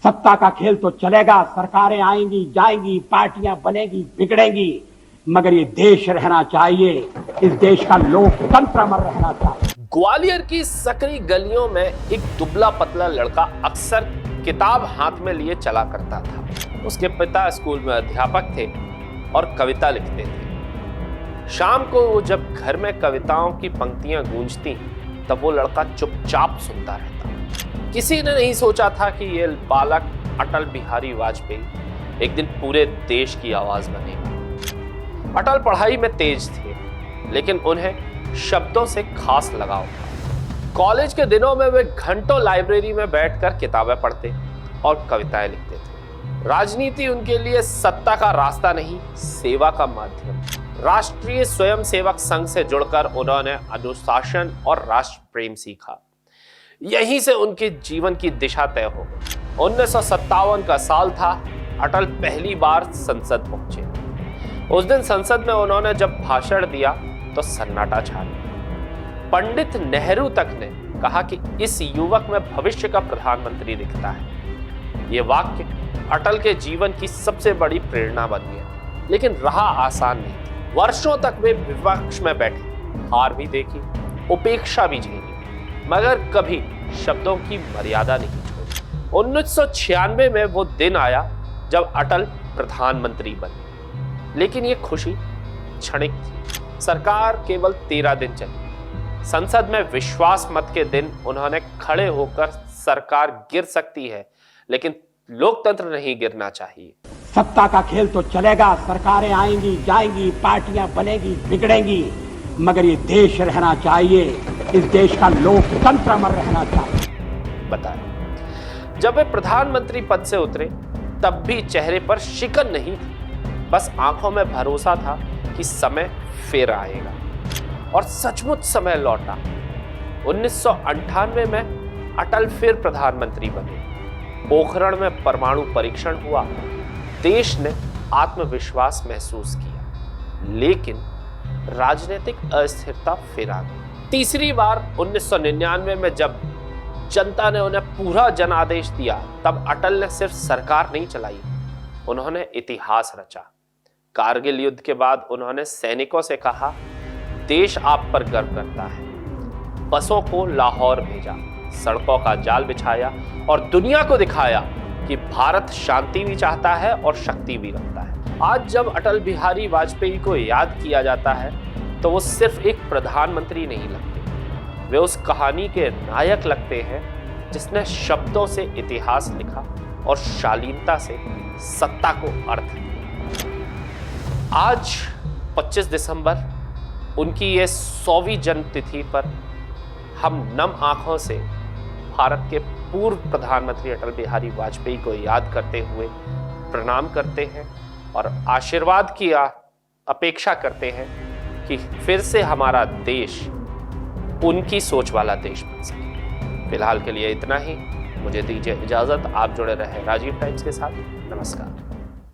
सत्ता का खेल तो चलेगा, सरकारें आएंगी जाएंगी, पार्टियां बनेगी बिगड़ेंगी, मगर ये देश रहना चाहिए, इस देश का लोकतंत्र अमर रहना चाहिए। ग्वालियर की सकरी गलियों में एक दुबला पतला लड़का अक्सर किताब हाथ में लिए चला करता था। उसके पिता स्कूल में अध्यापक थे और कविता लिखते थे। शाम को वो जब घर में कविताओं की पंक्तियां गूंजती तब वो लड़का चुपचाप सुनता रहता। किसी ने नहीं सोचा था कि ये बालक अटल बिहारी वाजपेयी एक दिन पूरे देश की आवाज बनेगा। अटल पढ़ाई में तेज थे, लेकिन उन्हें शब्दों से खास लगाव था। कॉलेज के दिनों में वे घंटों लाइब्रेरी में बैठकर किताबें पढ़ते और कविताएं लिखते थे। राजनीति उनके लिए सत्ता का रास्ता नहीं, सेवा का माध्यम। राष्ट्रीय स्वयंसेवक संघ से जुड़कर उन्होंने अनुशासन और राष्ट्र प्रेम सीखा। यहीं से उनके जीवन की दिशा तय हो गई। 1957 का साल था। अटल पहली बार संसद पहुंचे। उस दिन संसद में उन्होंने जब भाषण दिया तो सन्नाटा छा गया। पंडित नेहरू तक ने कहा कि इस युवक में भविष्य का प्रधानमंत्री दिखता है। यह वाक्य अटल के जीवन की सबसे बड़ी प्रेरणा बन गया। लेकिन रहा आसान नहीं। वर्षों तक वे विपक्ष में बैठे, हार भी देखी, उपेक्षा भी झेली, मगर कभी शब्दों की मर्यादा नहीं छोड़ी। 1996 में वो दिन आया जब अटल प्रधानमंत्री बने, लेकिन ये खुशी क्षणिक थी। सरकार केवल 13 दिन चली। संसद में विश्वास मत के दिन उन्होंने खड़े होकर सरकार गिर सकती है, लेकिन लोकतंत्र नहीं गिरना चाहिए। सत्ता का खेल तो चलेगा, सरकारें आएंगी जाएंगी, पार्टियां बनेगी बिगड़ेंगी, मगर ये देश रहना चाहिए, इस देश का लोकतंत्र अमर रहना चाहिए। बताया जब वे प्रधानमंत्री पद से उतरे तब भी चेहरे पर शिकन नहीं थी, बस आंखों में भरोसा था कि समय फिर आएगा। और सचमुच समय लौटा। 1998 में अटल फिर प्रधानमंत्री बने। पोखरण में परमाणु परीक्षण हुआ। देश ने आत्मविश्वास महसूस किया, लेकिन राजनीतिक अस्थिरता फिर आ गई। तीसरी बार 1999 में जब जनता ने उन्हें पूरा जनादेश दिया, तब अटल ने सिर्फ सरकार नहीं चलाई, उन्होंने इतिहास रचा। कारगिल युद्ध के बाद उन्होंने सैनिकों से कहा, देश आप पर गर्व करता है। बसों को लाहौर भेजा, सड़कों का जाल बिछाया और दुनिया को दिखाया कि भारत शांति भी चाहता है और शक्ति भी रखता है। आज जब अटल बिहारी वाजपेयी को याद किया जाता है तो वो सिर्फ एक प्रधानमंत्री नहीं लगते, वे उस कहानी के नायक लगते हैं जिसने शब्दों से इतिहास लिखा और शालीनता से सत्ता को अर्थ दिया। आज 25 दिसंबर उनकी ये 100वीं जन्मतिथि पर हम नम आंखों से भारत के पूर्व प्रधानमंत्री अटल बिहारी वाजपेयी को याद करते हुए प्रणाम करते हैं और आशीर्वाद की अपेक्षा करते हैं कि फिर से हमारा देश उनकी सोच वाला देश बन सके। फिलहाल के लिए इतना ही। मुझे दीजिए इजाजत। आप जुड़े रहे राजीव टाइम्स के साथ। नमस्कार।